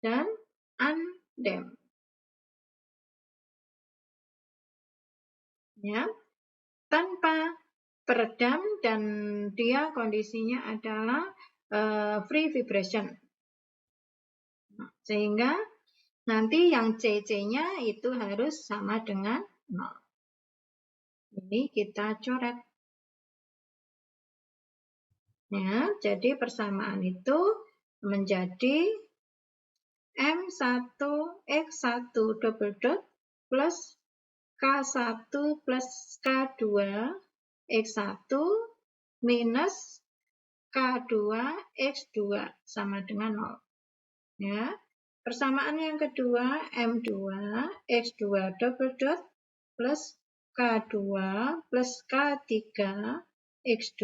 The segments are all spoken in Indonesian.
dan undamp. Ya, tanpa peredam dan dia kondisinya adalah free vibration. Sehingga nanti yang CC-nya itu harus sama dengan 0. Ini kita coret. Ya, jadi persamaan itu menjadi M1X1 double dot plus K1 plus K2 X1 minus K2 X2 sama dengan 0. Ya. Persamaan yang kedua M2 X2 double dot plus K2 plus K3 X2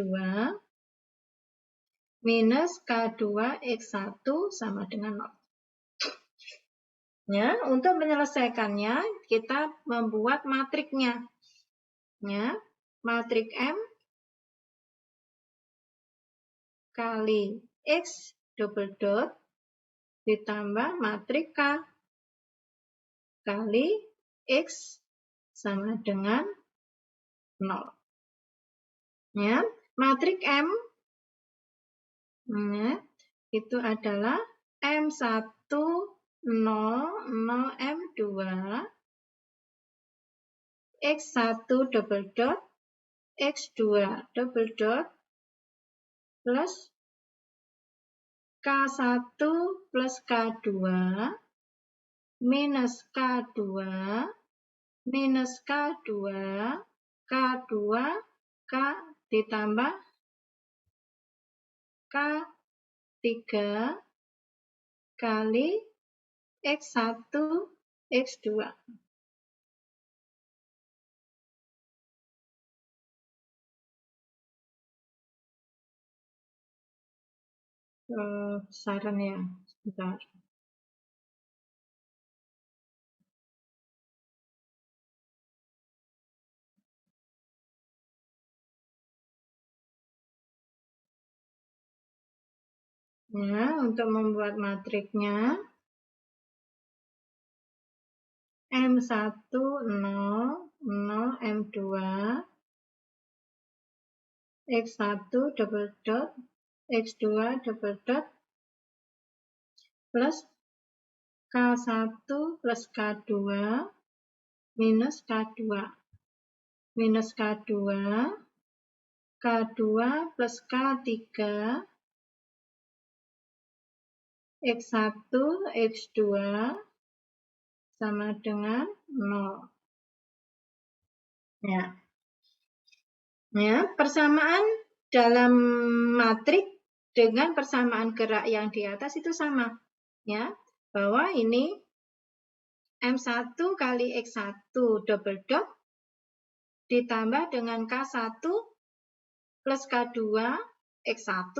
minus K2 X1 sama dengan 0. Ya, untuk menyelesaikannya kita membuat matriknya. Ya, matrik M kali X double dot ditambah matrik K kali X sama dengan 0. Ya, matrik M ya, itu adalah M1 0 0 M2 X1 double dot X2 double dot plus K1 plus K2 minus K2 minus K2 K2 K ditambah K3 kali X1 X2. Saran ya, sebentar. Ya, untuk membuat matriknya M1 0 0 M2 X1 double dot X2 double dot plus K1 plus K2 minus K2 minus K2 K2 plus K3 X1 X2 sama dengan 0. Ya. Ya, persamaan dalam matrik dengan persamaan gerak yang di atas itu sama. Ya, bahwa ini M1 kali X1 double dot ditambah dengan K1 plus K2 X1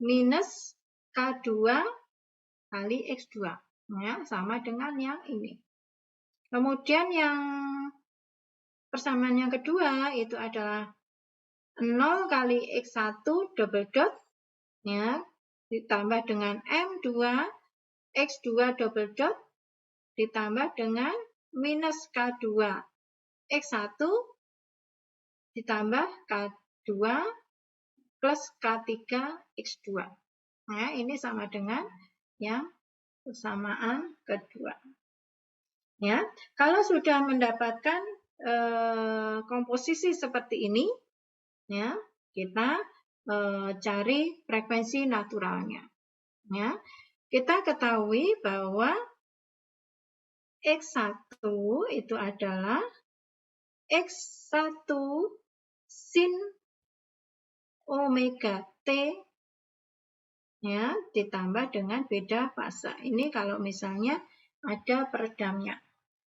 minus K2 kali X2. Ya, sama dengan yang ini. Kemudian yang persamaan yang kedua itu adalah 0 kali X1 double dot ya, ditambah dengan M2 X2 double dot ditambah dengan minus K2 X1 ditambah K2 plus K3 X2. Nah, ini sama dengan yang persamaan kedua. Ya, kalau sudah mendapatkan komposisi seperti ini, ya, kita cari frekuensi naturalnya. Ya, kita ketahui bahwa X1 itu adalah X1 sin omega T ya, ditambah dengan beda fase. Ini kalau misalnya ada peredamnya.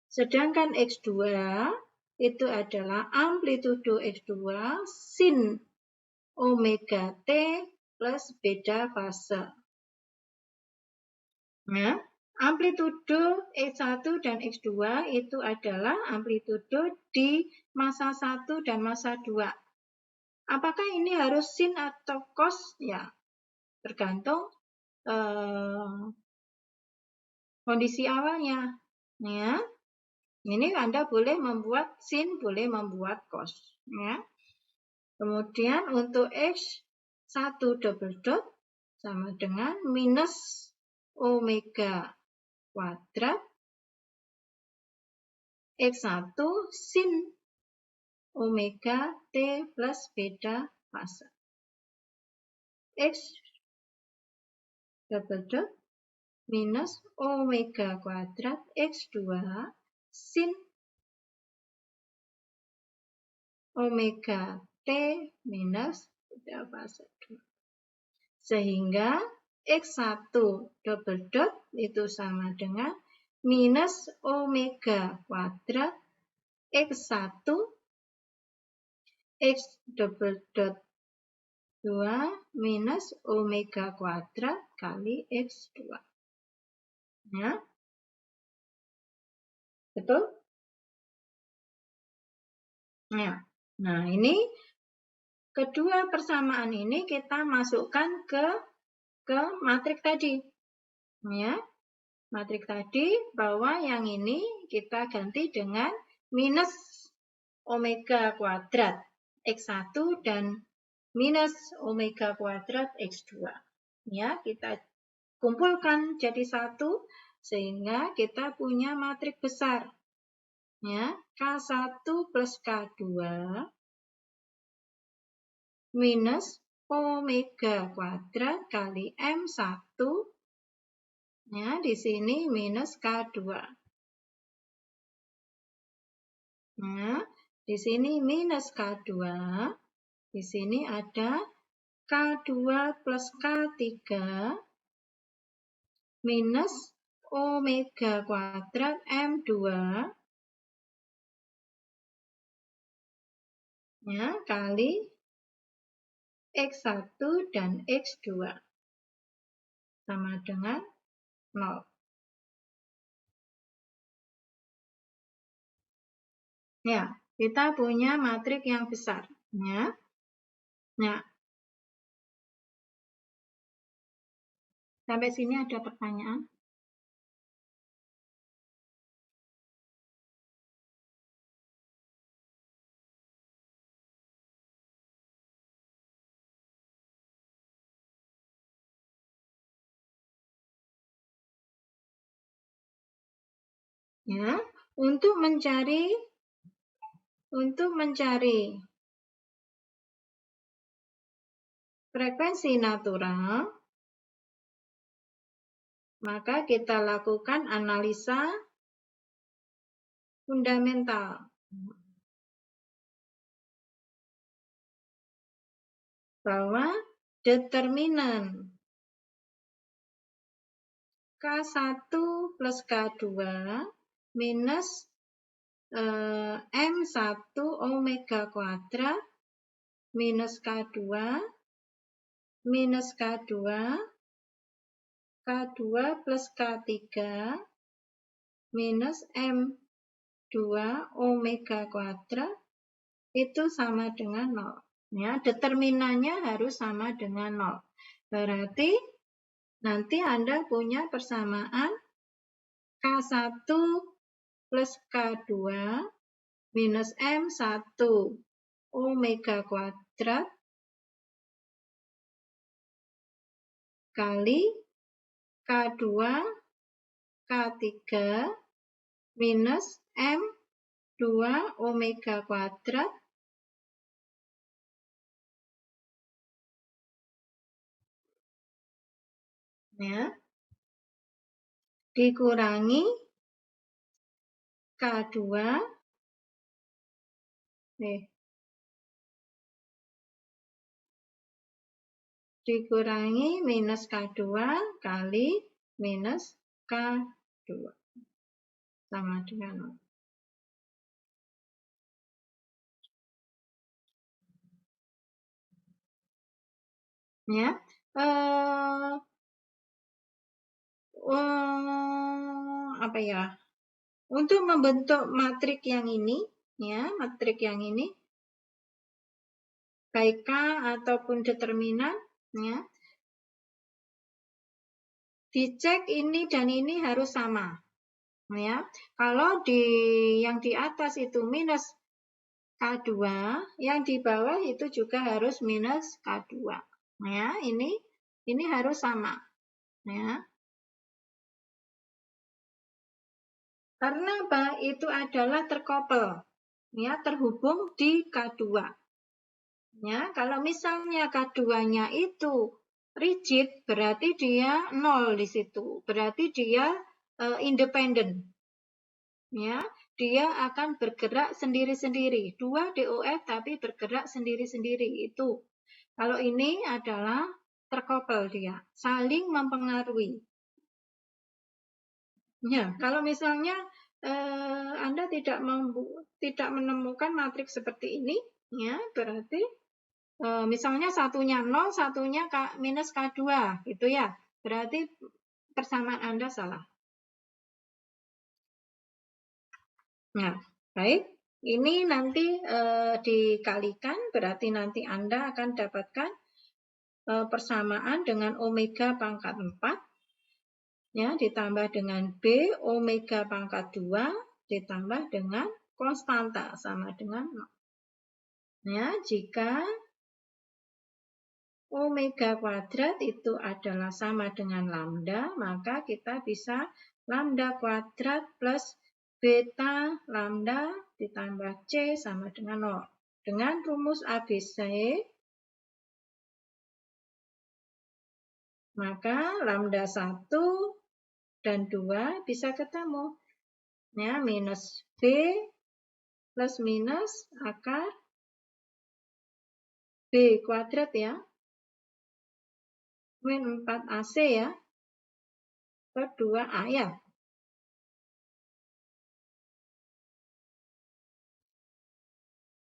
Sedangkan X2 itu adalah amplitudo X2 sin omega T plus beda fase. Ya, amplitudo X1 dan X2 itu adalah amplitudo di masa 1 dan masa 2. Apakah ini harus sin atau cos? Ya, tergantung kondisi awalnya. Ya. Ini Anda boleh membuat sin, boleh membuat cos. Ya. Kemudian untuk X1 double dot sama dengan minus omega kuadrat X1 sin omega T plus beta fase. X double dot minus omega kuadrat X2 sin omega T minus beta fase 2. Sehingga X1 double dot itu sama dengan minus omega kuadrat X1 X double dot 2 minus omega kuadrat kali X2. Ya. Betul? Ya. Nah, ini kedua persamaan ini kita masukkan ke matrik tadi. Ya. Matrik tadi bahwa yang ini kita ganti dengan minus omega kuadrat X1 dan minus omega kuadrat X2. Ya, kita kumpulkan jadi satu sehingga kita punya matrik besar. Ya, K1 plus K2 minus omega kuadrat kali M1. Ya, di sini minus K2. Nah, di sini minus K2. Di sini ada K2 plus K3 minus omega kuadrat M2 ya, kali X1 dan X2 sama dengan 0. Ya, kita punya matrik yang besar. Ya. Nah, sampai sini ada pertanyaan? Ya, untuk mencari frekuensi natural, maka kita lakukan analisa fundamental. Bahwa determinan K1 plus K2 minus M1 omega kuadrat minus K2 minus K2 K2 plus K3 minus M2 omega kuadrat itu sama dengan 0. Ya, determinannya harus sama dengan 0. Berarti nanti Anda punya persamaan K1 plus K2 minus M1 omega kuadrat kali K2 K3 minus M2 omega kuadrat ya, dikurangi K2 dikurangi minus K2 kali minus K2 sama dengan 0. Ya, apa ya? Untuk membentuk matrik yang ini, ya, matrik yang ini, baik K ataupun determinan, ya, dicek ini dan ini harus sama. Ya, kalau yang di atas itu minus K2, yang di bawah itu juga harus minus K2. Ya, ini harus sama. Ya. Karena apa? Itu adalah terkopel. Ya, terhubung di K2. Ya, kalau misalnya K2-nya itu rigid, berarti dia 0 di situ. Berarti dia independen. Ya, dia akan bergerak sendiri-sendiri. Dua DOF tapi bergerak sendiri-sendiri. Itu. Kalau ini adalah terkopel dia, saling mempengaruhi. Ya, kalau misalnya Anda tidak menemukan matriks seperti ini, ya berarti misalnya satunya 0, satunya minus K2, gitu ya. Berarti persamaan Anda salah. Nah, baik. Ini nanti dikalikan, berarti nanti Anda akan dapatkan persamaan dengan omega pangkat 4, ya, ditambah dengan B omega pangkat 2, ditambah dengan konstanta, sama dengan 0. Ya, jika omega kuadrat itu adalah sama dengan lambda, maka kita bisa lambda kuadrat plus beta lambda ditambah C sama dengan 0. Dengan rumus ABC, maka lambda 1 dan 2 bisa ketemu. Ya, minus B plus minus akar B kuadrat ya, min 4AC ya, per 2A ya.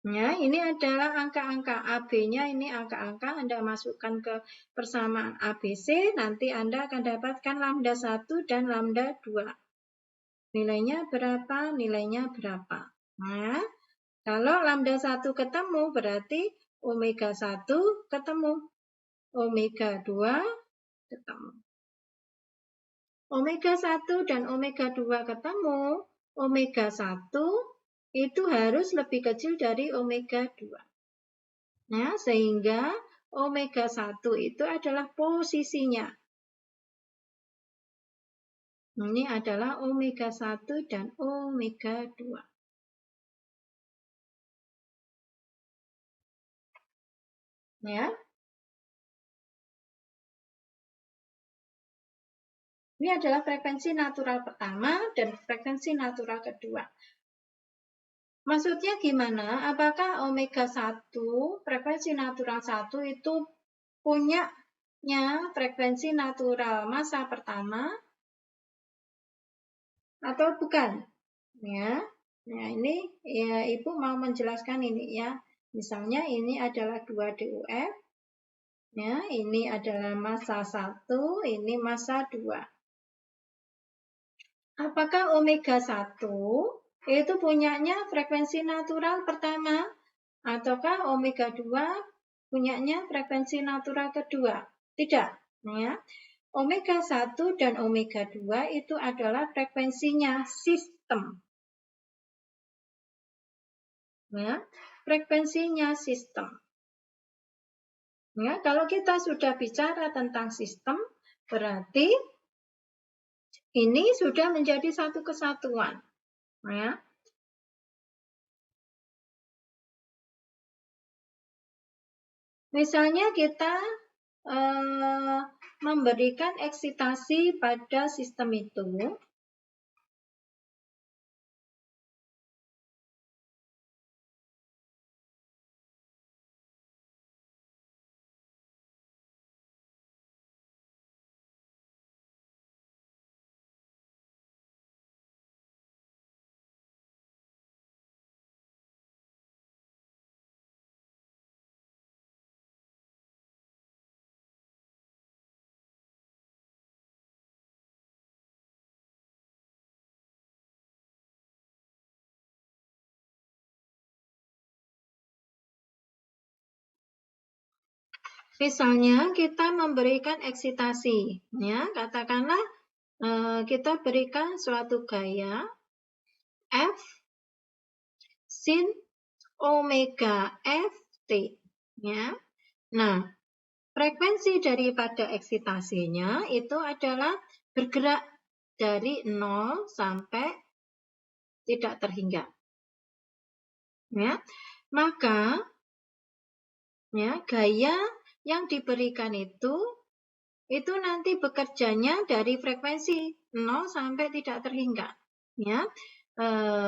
Ya, ini adalah angka-angka AB-nya, ini angka-angka Anda masukkan ke persamaan ABC, nanti Anda akan dapatkan lambda 1 dan lambda 2. Nilainya berapa? Nilainya berapa? Nah, kalau lambda 1 ketemu, berarti omega 1 ketemu. Omega 2 ketemu. Omega 1 dan omega 2 ketemu, omega 1 itu harus lebih kecil dari omega 2. Nah, sehingga omega 1 itu adalah posisinya. Ini adalah omega 1 dan omega 2. Ya. Ini adalah frekuensi natural pertama dan frekuensi natural kedua. Maksudnya gimana? Apakah omega 1, frekuensi natural 1 itu punyanya frekuensi natural massa pertama atau bukan? Ya. Nah, ini ya Ibu mau menjelaskan ini ya. Misalnya ini adalah 2 DOF. Ya, ini adalah massa 1, ini massa 2. Apakah omega 1 itu punyanya frekuensi natural pertama ataukah omega 2 punyanya frekuensi natural kedua? Tidak, ya. Omega 1 dan omega 2 itu adalah frekuensinya sistem. Ya, frekuensinya sistem. Ya, kalau kita sudah bicara tentang sistem, berarti ini sudah menjadi satu kesatuan. Ya. Misalnya kita memberikan eksitasi pada sistem itu, Misalnya kita memberikan eksitasi, ya, katakanlah kita berikan suatu gaya F sin omega Ft, ya. Nah, frekuensi daripada eksitasinya itu adalah bergerak dari 0 sampai tidak terhingga. Ya. Maka ya, gaya yang diberikan itu nanti bekerjanya dari frekuensi 0 sampai tidak terhingga. Ya.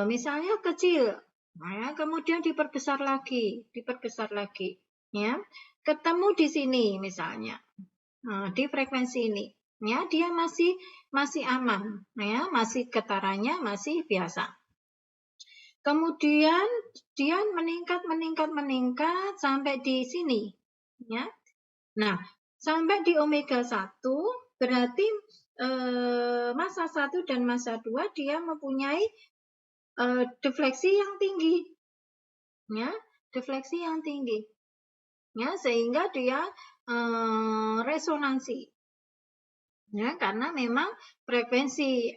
Misalnya kecil, ya, kemudian diperbesar lagi, ya. Ketemu di sini misalnya, di frekuensi ini, ya, dia masih aman, ya, masih getarannya masih biasa. Kemudian dia meningkat sampai di sini, ya. Nah, sampai di omega 1 berarti massa 1 dan massa 2 dia mempunyai defleksi yang tinggi, ya, defleksi yang tinggi, ya, sehingga dia resonansi, ya, karena memang frekuensi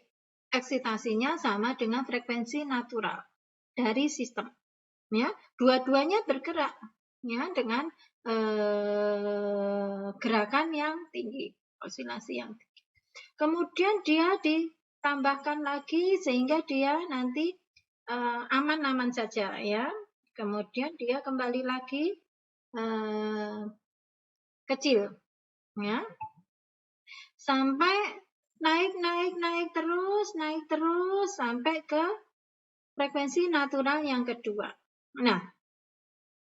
eksitasinya sama dengan frekuensi natural dari sistem, ya, dua-duanya bergerak, ya, dengan gerakan yang tinggi, osilasi yang tinggi. Kemudian dia ditambahkan lagi sehingga dia nanti aman-aman saja, ya. Kemudian dia kembali lagi kecil, ya, sampai naik terus sampai ke frekuensi natural yang kedua. Nah,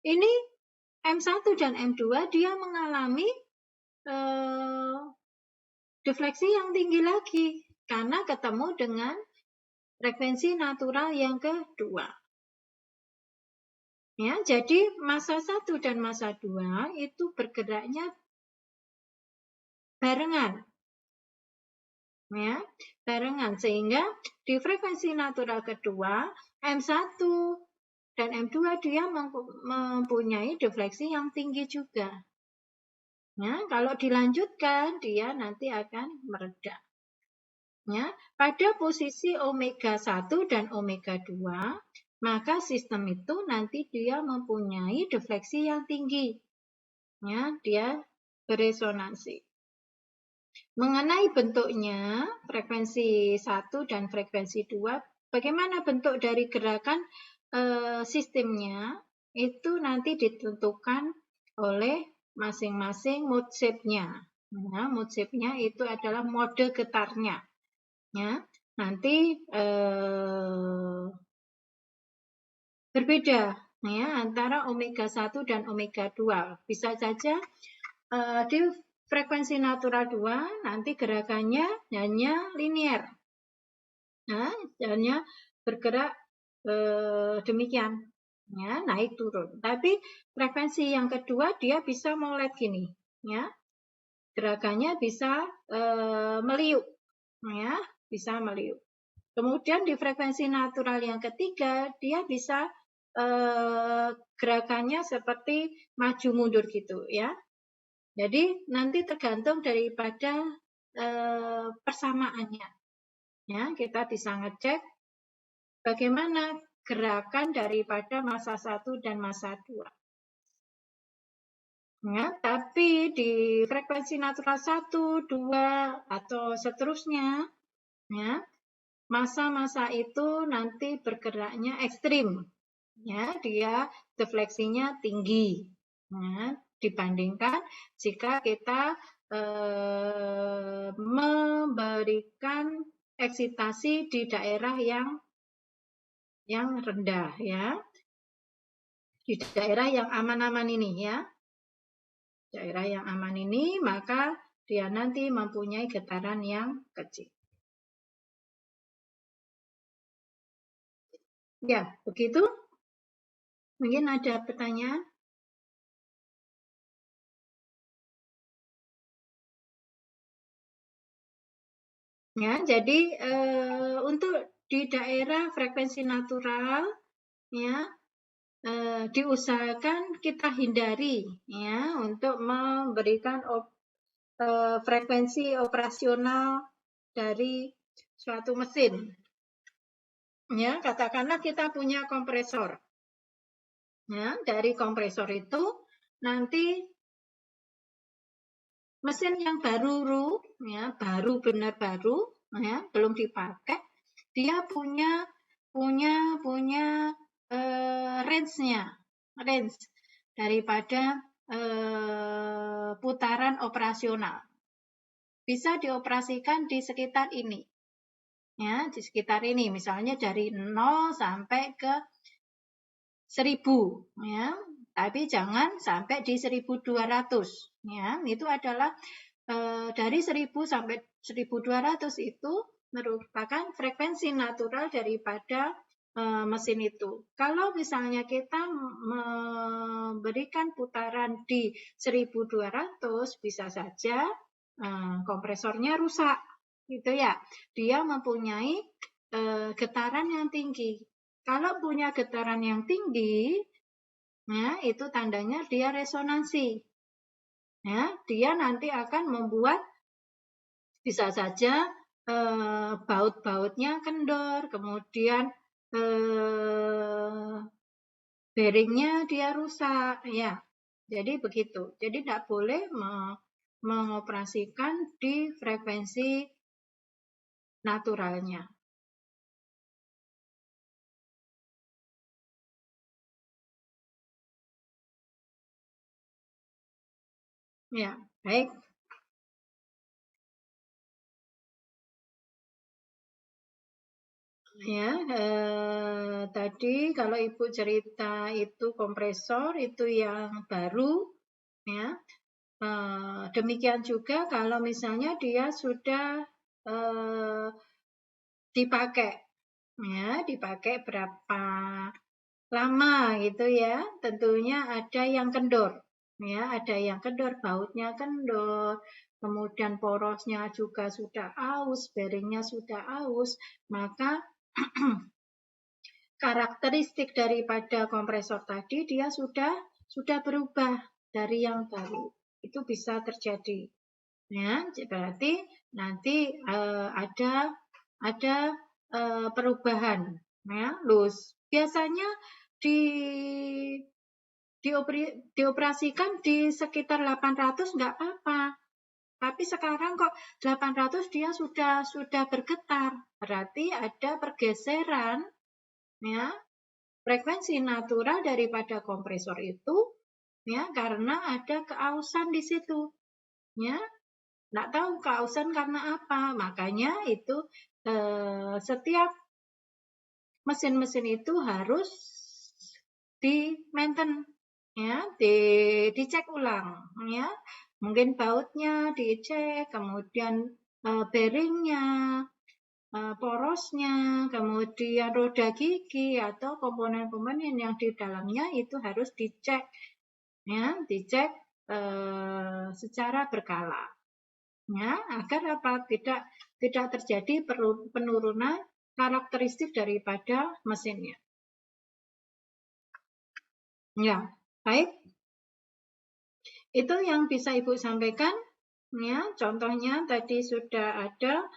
ini M1 dan M2 dia mengalami defleksi yang tinggi lagi karena ketemu dengan frekuensi natural yang kedua. Ya, jadi massa 1 dan massa 2 itu bergeraknya barengan. Ya, barengan sehingga di frekuensi natural kedua M1 dan M2 dia mempunyai defleksi yang tinggi juga. Ya, kalau dilanjutkan dia nanti akan mereda. Ya, pada posisi omega 1 dan omega 2 maka sistem itu nanti dia mempunyai defleksi yang tinggi. Ya, dia beresonansi. Mengenai bentuknya, frekuensi 1 dan frekuensi 2, bagaimana bentuk dari gerakan sistemnya, itu nanti ditentukan oleh masing-masing mode shape-nya. Ya, mode shape-nya itu adalah mode getarnya. Ya, nanti berbeda, ya, antara omega 1 dan omega 2. Bisa saja di frekuensi natural 2 nanti gerakannya hanya linear. Nah, hanya bergerak demikian, ya, naik turun. Tapi frekuensi yang kedua dia bisa molet gini, ya. Gerakannya bisa meliuk, ya, bisa meliuk. Kemudian di frekuensi natural yang ketiga dia bisa gerakannya seperti maju mundur gitu, ya. Jadi nanti tergantung daripada persamaannya. Ya, kita bisa ngecek bagaimana gerakan daripada massa 1 dan massa 2. Ya, tapi di frekuensi natural 1, 2 atau seterusnya, ya, massa-massa itu nanti bergeraknya ekstrim. Ya, dia defleksinya tinggi. Ya, dibandingkan jika kita memberikan eksitasi di daerah yang rendah, ya, di daerah yang aman-aman ini, ya, daerah yang aman ini, maka dia nanti mempunyai getaran yang kecil. Ya, begitu. Mungkin ada pertanyaan? Ya, jadi untuk di daerah frekuensi natural, ya, diusahakan kita hindari ya untuk memberikan frekuensi operasional dari suatu mesin. Ya, katakanlah kita punya kompresor. Ya, dari kompresor itu nanti mesin yang baru, ya, benar baru, ya, belum dipakai, dia punya range-nya, range daripada putaran operasional. Bisa dioperasikan di sekitar ini. Ya, di sekitar ini, misalnya dari 0 sampai ke 1000, ya. Tapi jangan sampai di 1200, ya. Itu adalah dari 1000 sampai 1200 itu merupakan frekuensi natural daripada mesin itu. Kalau misalnya kita memberikan putaran di 1200, bisa saja kompresornya rusak, gitu ya. Dia mempunyai getaran yang tinggi. Kalau punya getaran yang tinggi, ya, itu tandanya dia resonansi. Ya, dia nanti akan membuat bisa saja baut-bautnya kendor, kemudian bearingnya dia rusak, ya. Jadi begitu. Jadi tidak boleh mengoperasikan di frekuensi naturalnya. Ya, baik. Ya, tadi kalau Ibu cerita itu kompresor itu yang baru, ya. Demikian juga kalau misalnya dia sudah dipakai, ya, dipakai berapa lama gitu ya. Tentunya ada yang kendor, ya, ada yang kendor, bautnya kendor, kemudian porosnya juga sudah aus, bearingnya sudah aus, maka karakteristik daripada kompresor tadi dia sudah berubah dari yang baru. Itu bisa terjadi. Ya, berarti nanti ada perubahan, ya, loss. Biasanya di dioperasikan di sekitar 800 nggak apa-apa. Tapi sekarang kok 800 dia sudah bergetar. Berarti ada pergeseran, ya, frekuensi natural daripada kompresor itu, ya, karena ada keausan di situ, ya. Nggak tahu keausan karena apa, makanya itu setiap mesin-mesin itu harus di maintain, ya, dicek ulang, ya. Mungkin bautnya dicek, kemudian bearingnya, porosnya, kemudian roda gigi atau komponen-komponen yang di dalamnya itu harus dicek, ya, dicek secara berkala, ya, agar apa? Tidak terjadi penurunan karakteristik daripada mesinnya. Ya, baik. Itu yang bisa Ibu sampaikan, ya. Contohnya tadi sudah ada.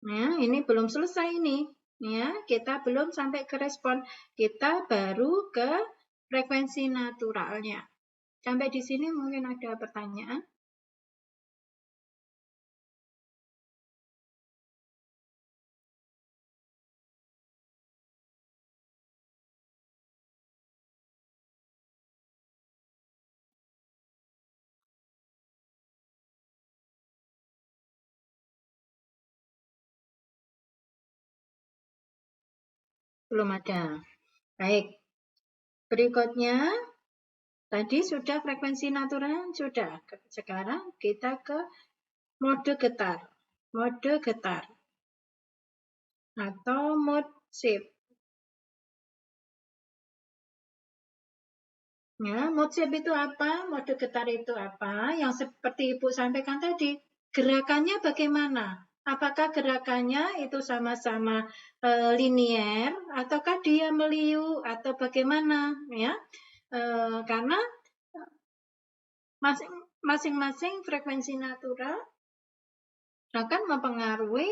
Ya, ini belum selesai ini, ya. Kita belum sampai ke respon. Kita baru ke frekuensi naturalnya. Sampai di sini mungkin ada pertanyaan? Belum ada. Baik. Berikutnya, tadi sudah frekuensi natural, sudah. Sekarang kita ke mode getar. Mode getar. Atau mode shift. Ya, mode shift itu apa? Mode getar itu apa? Yang seperti Ibu sampaikan tadi. Gerakannya bagaimana? Apakah gerakannya itu sama-sama linier ataukah dia meliu atau bagaimana ya? Karena masing-masing frekuensi natural akan mempengaruhi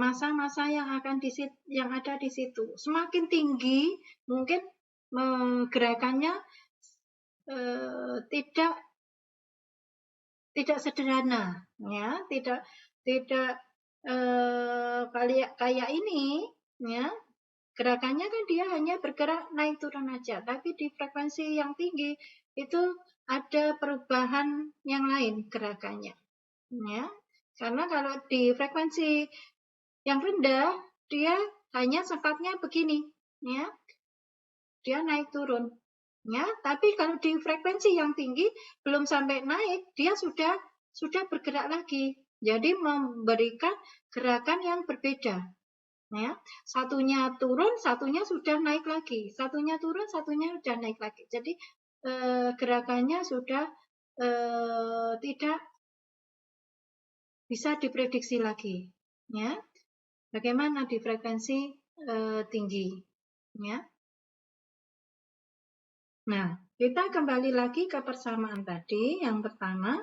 masa-masa yang ada di situ. Semakin tinggi mungkin gerakannya tidak sederhana, ya, tidak kayak ini, ya. Gerakannya kan dia hanya bergerak naik turun aja, tapi di frekuensi yang tinggi itu ada perubahan yang lain gerakannya, ya. Karena kalau di frekuensi yang rendah dia hanya sifatnya begini, ya. Dia naik turun, ya. Tapi kalau di frekuensi yang tinggi belum sampai naik, dia sudah bergerak lagi. Jadi memberikan gerakan yang berbeda. Ya, satunya turun, satunya sudah naik lagi. Satunya turun, satunya sudah naik lagi. Jadi gerakannya sudah tidak bisa diprediksi lagi. Ya, bagaimana di frekuensi tinggi? Ya. Nah, kita kembali lagi ke persamaan tadi. Yang pertama,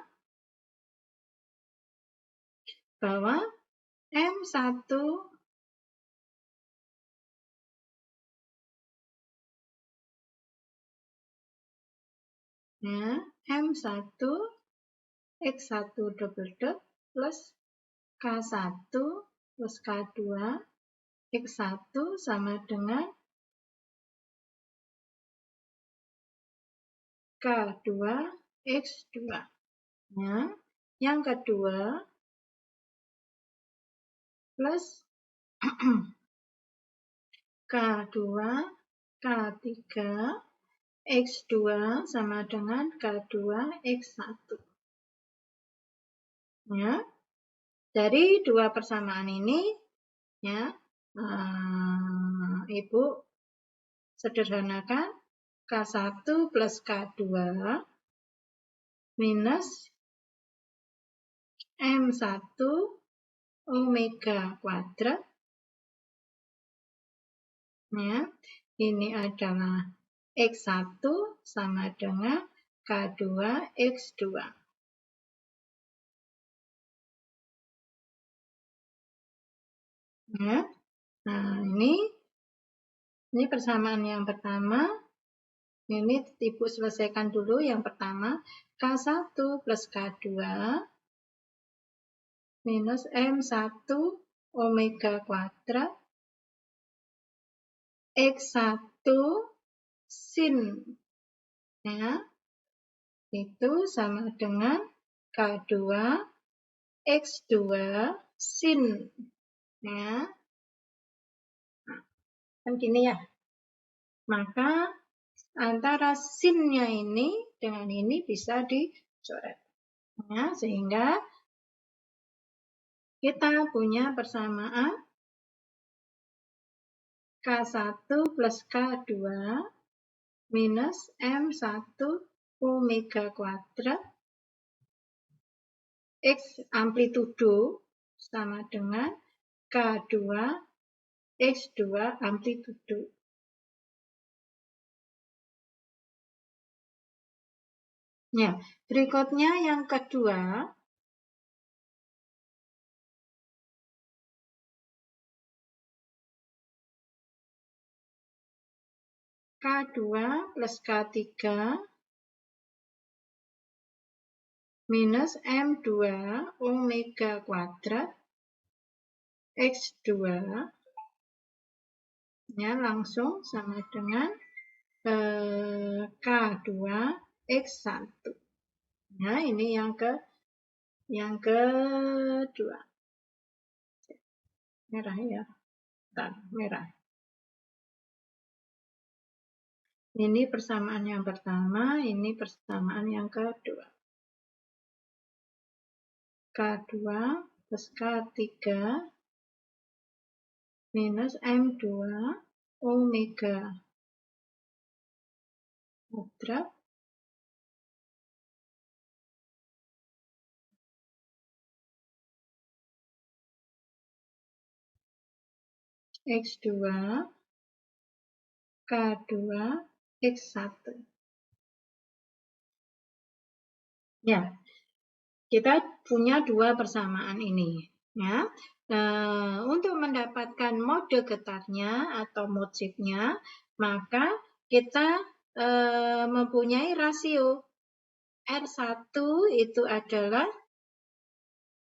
bahwa M1 ya, M1 X1 double dot plus K1 plus K2 X1 sama dengan K2 X2. Ya. Yang kedua plus K2 K3 X2 sama dengan K2 X1. Ya. Dari dua persamaan ini, ya, Ibu sederhanakan K1 plus K2 minus M1 omega kuadrat. Ya, ini adalah X1 sama dengan K2 X2. Ya. Nah, ini persamaan yang pertama. Ini Ibu selesaikan dulu yang pertama. K1 plus K2 minus M1 omega kuadrat X1 sin. Ya. Itu sama dengan K2 X2 sin. Ya. Kan gini ya. Maka antara sinnya ini dengan ini bisa dicoret. Ya, sehingga kita punya persamaan K1 plus K2 minus M1 omega kuadrat X amplitudo sama dengan K2 X2 amplitudo. Ya, berikutnya yang kedua, K2 plus K3 minus M2 omega kuadrat X2 ya langsung sama dengan K2 X1. Nah, ini yang kedua. Merah ya. Bentar, merah. Ini persamaan yang pertama, ini persamaan yang kedua. K2 plus K3 minus M2 omega kuadrat X2, K2, X1. Ya, kita punya dua persamaan ini. Ya. Untuk mendapatkan mode getarnya atau mode shift-nya, maka kita mempunyai rasio. R1 itu adalah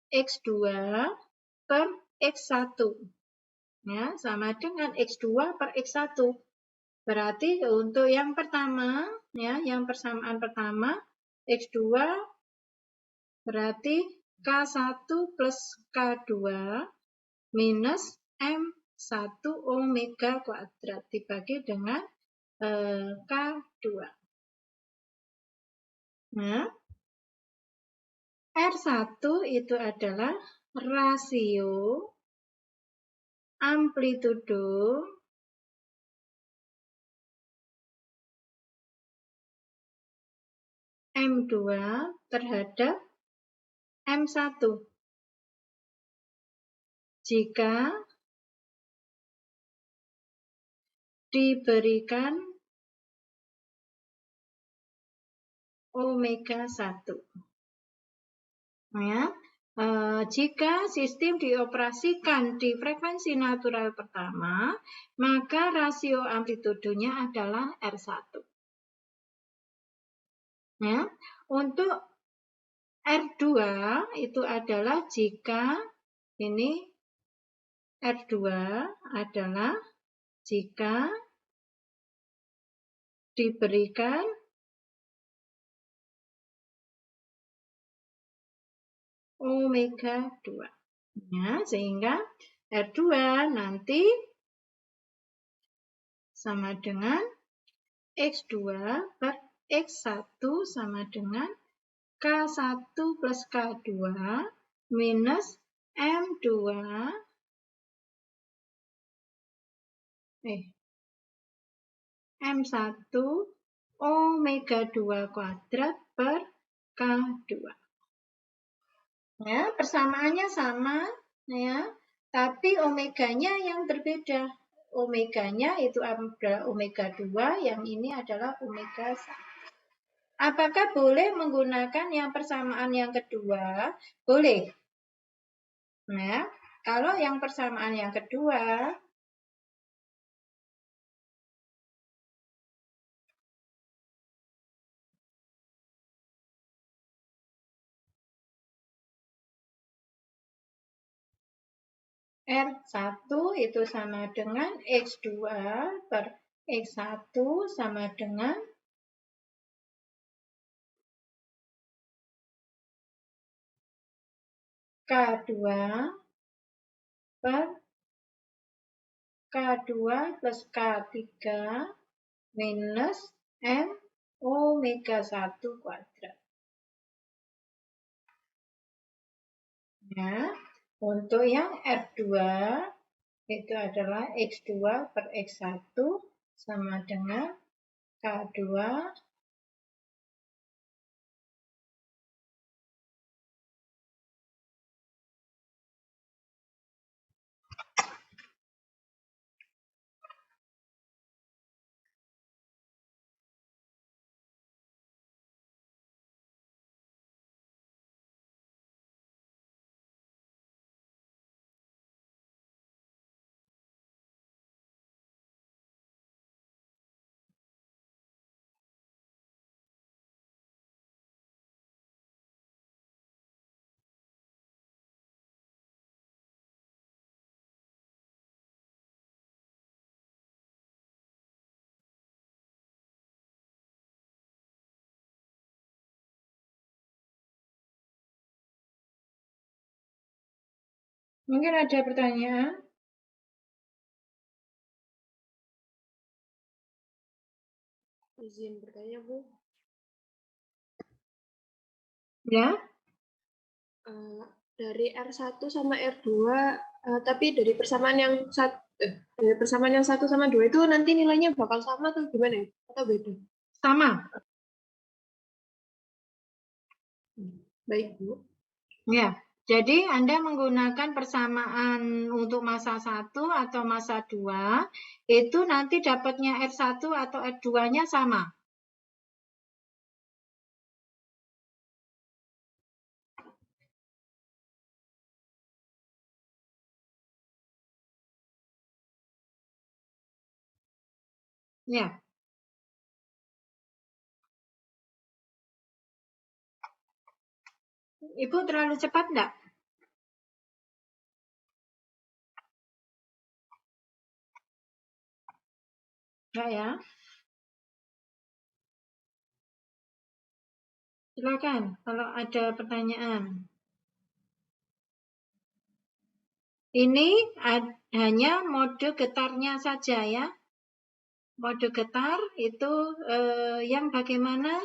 X2 per X1. Ya, sama dengan X2 per X1. Berarti untuk yang pertama, ya, yang persamaan pertama, X2 berarti K1 plus K2 minus M1 omega kuadrat dibagi dengan K2. Nah, R1 itu adalah rasio amplitudo M2 terhadap M1. Jika diberikan omega 1. Ya, jika sistem dioperasikan di frekuensi natural pertama, maka rasio amplitudonya adalah R1. Ya, untuk R2 itu adalah jika ini R2 adalah jika diberikan omega 2. Ya, sehingga R2 nanti sama dengan X2 per X1 sama dengan K1 plus K2 minus M2 M1 omega 2 kuadrat per K2. Ya, persamaannya sama, ya, tapi omeganya yang berbeda. Omeganya itu adalah omega 2, yang ini adalah omega 1. Apakah boleh menggunakan yang persamaan yang kedua? Boleh. Nah, kalau yang persamaan yang kedua, R1 itu sama dengan X2 per X1 sama dengan K2 per K2 plus K3 minus M omega 1 kuadrat. Ya, untuk yang R2 itu adalah X2 per X1 sama dengan K2 Mungkin ada pertanyaan? Izin bertanya, Bu. Ya. Dari R1 sama R2, tapi dari persamaan yang dari 1 sama 2 itu nanti nilainya bakal sama atau gimana ya? Atau beda? Sama. Baik, Bu. Ya. Jadi Anda menggunakan persamaan untuk masa 1 atau masa 2, itu nanti dapatnya R1 atau R2-nya sama. Ya. Ibu terlalu cepat enggak? Enggak ya? Silakan kalau ada pertanyaan. Ini hanya mode getarnya saja ya. Mode getar itu yang bagaimana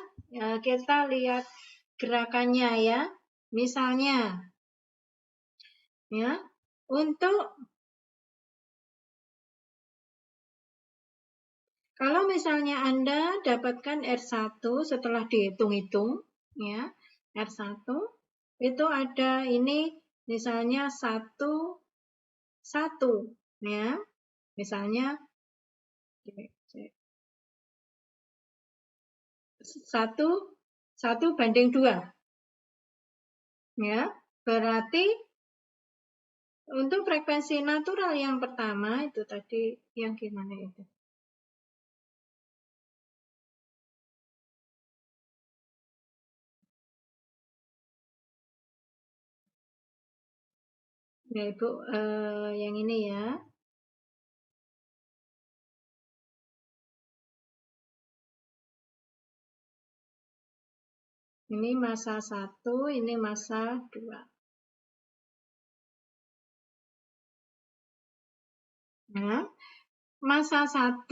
kita lihat gerakannya ya. Misalnya ya, untuk kalau misalnya Anda dapatkan R1 setelah dihitung-hitung ya, R1 itu ada ini misalnya 1 ya. Misalnya 1:2 ya. Berarti untuk frekuensi natural yang pertama itu tadi yang gimana itu? Ya Ibu, yang ini ya. Ini masa 1, ini masa 2. Nah, masa 1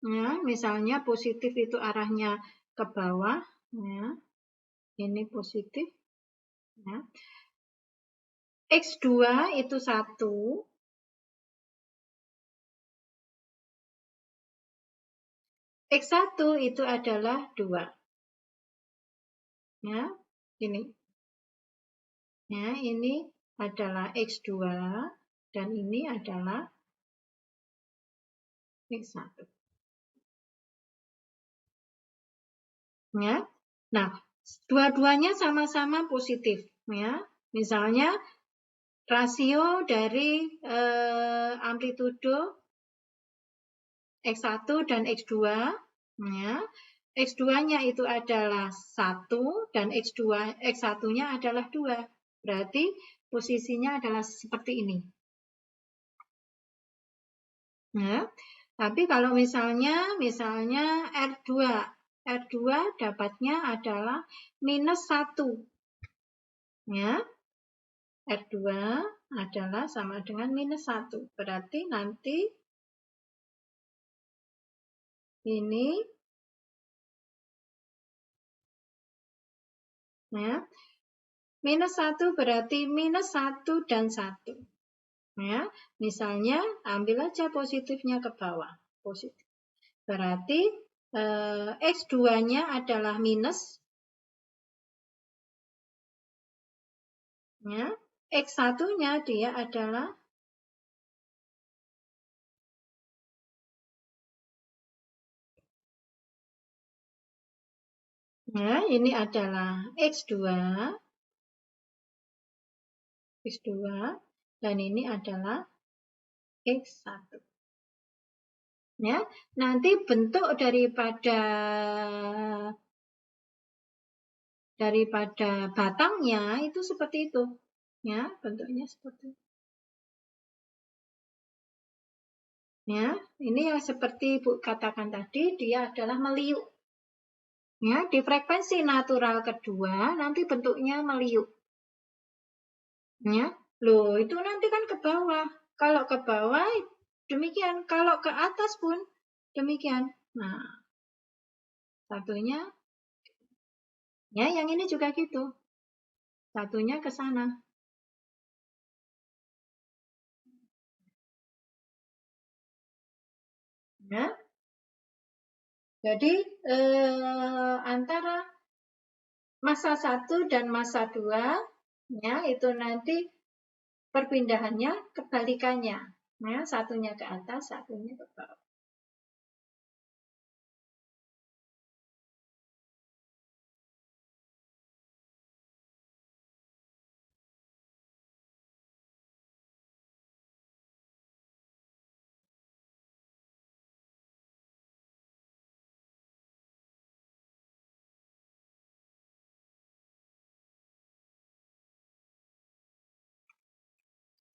ya, misalnya positif itu arahnya ke bawah ya. Ini positif ya. X2 itu 1. X1 itu adalah 2. Ya, ini. Ya, ini adalah X2 dan ini adalah X1. Ya. Nah, dua-duanya sama-sama positif ya. Misalnya rasio dari amplitudo X1 dan X2 ya. X2-nya itu adalah 1 dan X1-nya adalah 2. Berarti posisinya adalah seperti ini. Ya. Tapi kalau misalnya R2 dapatnya adalah -1. Ya. R2 adalah sama dengan -1. Berarti nanti ini ya. -1 berarti -1 dan 1. Ya, misalnya ambil aja positifnya ke bawah. Positif. Berarti X2-nya adalah minus. Ya. X1-nya dia adalah ya, ini adalah X2 dan ini adalah X1. Ya, nanti bentuk daripada batangnya itu seperti itu. Ya, bentuknya seperti itu. Ya, ini yang seperti Ibu katakan tadi, dia adalah meliuk. Ya, di frekuensi natural kedua nanti bentuknya meliuk. Ya, loh itu nanti kan ke bawah. Kalau ke bawah demikian, kalau ke atas pun demikian. Nah, satunya ya yang ini juga gitu. Satunya ke sana. Ya. Jadi antara masa 1 dan masa 2 ya itu nanti perpindahannya kebalikannya, ya satunya ke atas, satunya ke bawah.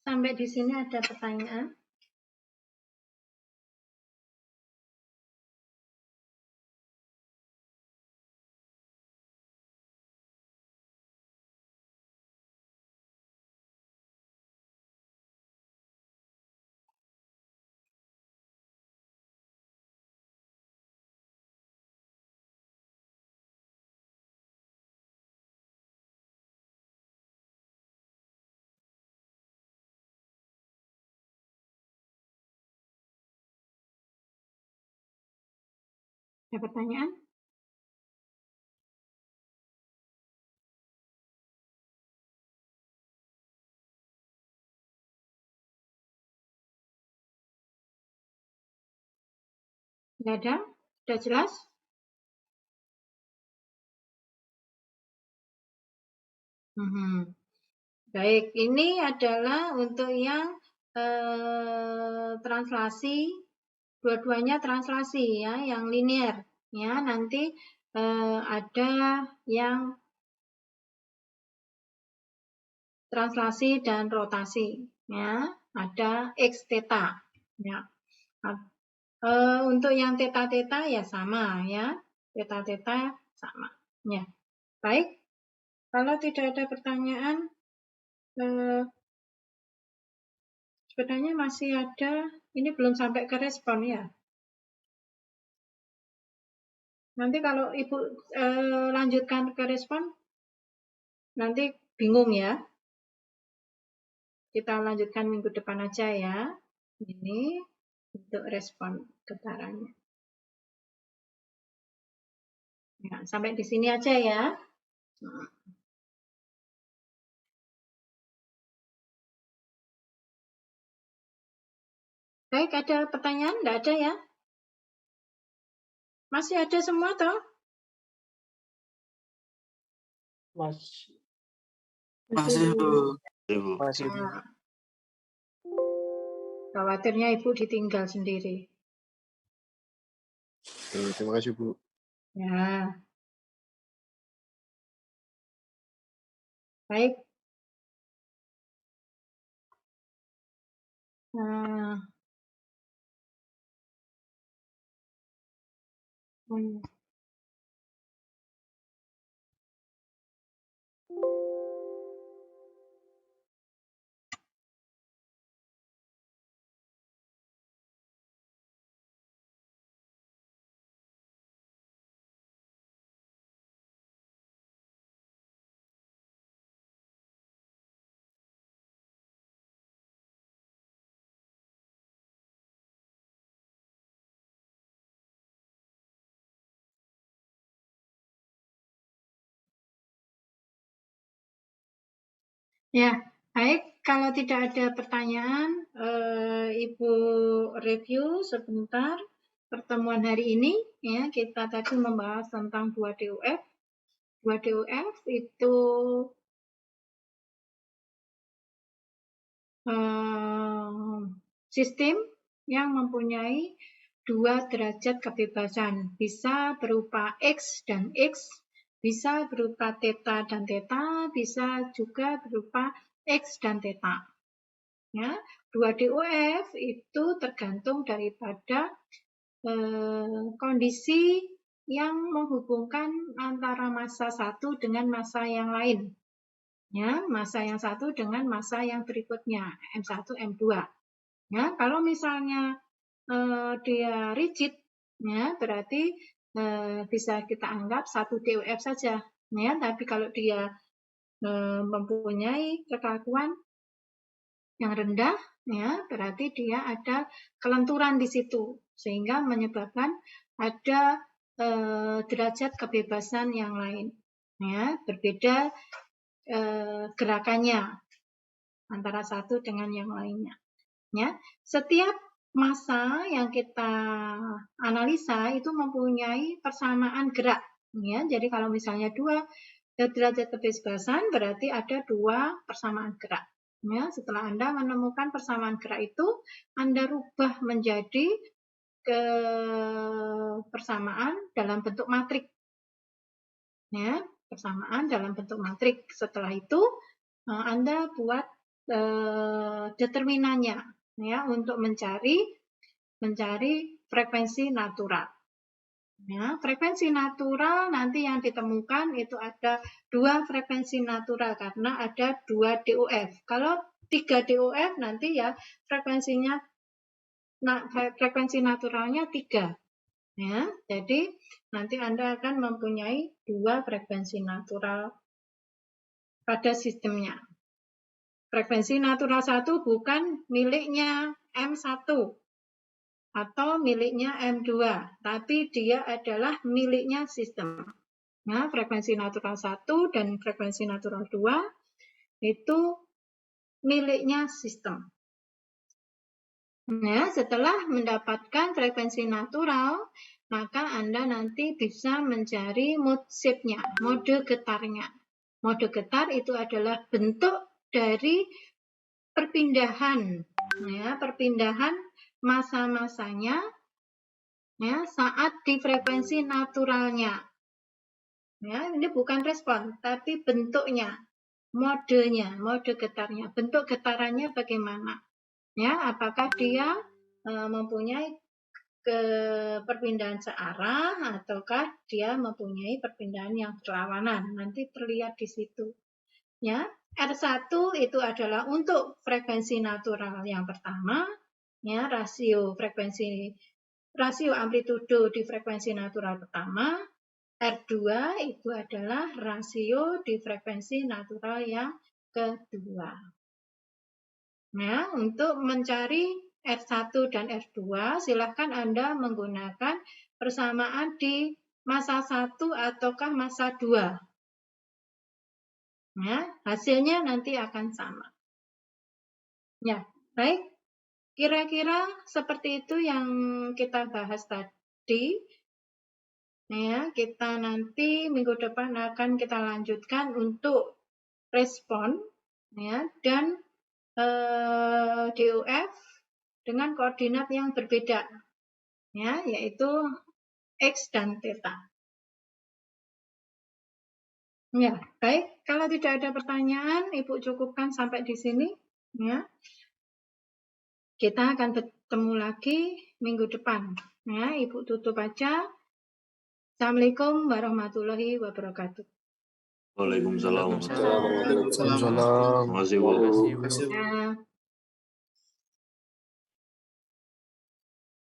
Sampai di sini ada pertanyaan? Ada pertanyaan? Tidak ada? Sudah jelas? Baik, ini adalah untuk yang translasi, dua-duanya translasi ya, yang linear ya. Nanti ada yang translasi dan rotasi ya, ada x theta ya. Untuk yang theta ya sama ya, theta sama ya. Baik, kalau tidak ada pertanyaan, sebenarnya masih ada, ini belum sampai ke respon ya. Nanti kalau Ibu lanjutkan ke respon, nanti bingung ya. Kita lanjutkan minggu depan aja ya. Ini untuk respon getarannya. Ya, sampai di sini aja ya. Baik, ada pertanyaan? Enggak ada ya? Masih ada semua toh? Masih, Bu. Masih. Nah, khawatirnya Ibu ditinggal sendiri. Terima kasih, Bu. Ya. Baik. Nah. Ya, baik. Kalau tidak ada pertanyaan, Ibu review sebentar pertemuan hari ini. Ya, kita tadi membahas tentang 2DUF. 2DUF itu sistem yang mempunyai dua derajat kebebasan. Bisa berupa X dan X, bisa berupa theta dan theta, bisa juga berupa X dan theta. Ya, 2DUF itu tergantung daripada kondisi yang menghubungkan antara massa satu dengan massa yang lain. Ya, massa yang satu dengan massa yang berikutnya, M1, M2. Ya, kalau misalnya dia rigid, ya berarti bisa kita anggap 1 DUF saja. Ya, tapi kalau dia mempunyai kekakuan yang rendah, ya berarti dia ada kelenturan di situ, sehingga menyebabkan ada derajat kebebasan yang lain. Ya, berbeda gerakannya antara satu dengan yang lainnya. Ya, setiap massa yang kita analisa itu mempunyai persamaan gerak. Ya, jadi kalau misalnya 2 derajat kebebasan berarti ada 2 persamaan gerak. Ya, setelah Anda menemukan persamaan gerak itu, Anda rubah menjadi persamaan dalam bentuk matrik. Ya, persamaan dalam bentuk matrik. Setelah itu Anda buat determinannya ya untuk mencari frekuensi natural. Ya, frekuensi natural nanti yang ditemukan itu ada 2 frekuensi natural karena ada 2 DOF. Kalau 3 DOF nanti ya frekuensi naturalnya 3. Ya, jadi nanti Anda akan mempunyai 2 frekuensi natural pada sistemnya. Frekuensi natural 1 bukan miliknya M1 atau miliknya M2, tapi dia adalah miliknya sistem. Nah, frekuensi natural 1 dan frekuensi natural 2 itu miliknya sistem. Nah, setelah mendapatkan frekuensi natural, maka Anda nanti bisa mencari mode shape-nya, mode getarnya. Mode getar itu adalah bentuk dari perpindahan, ya, perpindahan massa-massanya ya, saat di frekuensi naturalnya. Ya, ini bukan respon, tapi bentuknya, modenya, mode getarnya, bentuk getarannya bagaimana? Ya, apakah dia mempunyai perpindahan searah ataukah dia mempunyai perpindahan yang berlawanan? Nanti terlihat di situ. Ya, R1 itu adalah untuk frekuensi natural yang pertama, ya, rasio amplitudo di frekuensi natural pertama. R2 itu adalah rasio di frekuensi natural yang kedua. Nah, untuk mencari R1 dan R2, silakan Anda menggunakan persamaan di massa 1 ataukah massa 2. Ya, hasilnya nanti akan sama. Ya, baik. Kira-kira seperti itu yang kita bahas tadi. Ya, kita nanti minggu depan akan kita lanjutkan untuk respon ya dan DOF dengan koordinat yang berbeda. Ya, yaitu X dan theta. Ya, baik. Kalau tidak ada pertanyaan, Ibu cukupkan sampai di sini. Ya. Kita akan bertemu lagi minggu depan. Ya, Ibu tutup aja. Assalamualaikum warahmatullahi wabarakatuh. Waalaikumsalam. Waalaikumsalam warahmatullahi wabarakatuh. Terima kasih, Bu. Terima kasih, Bu. Ya.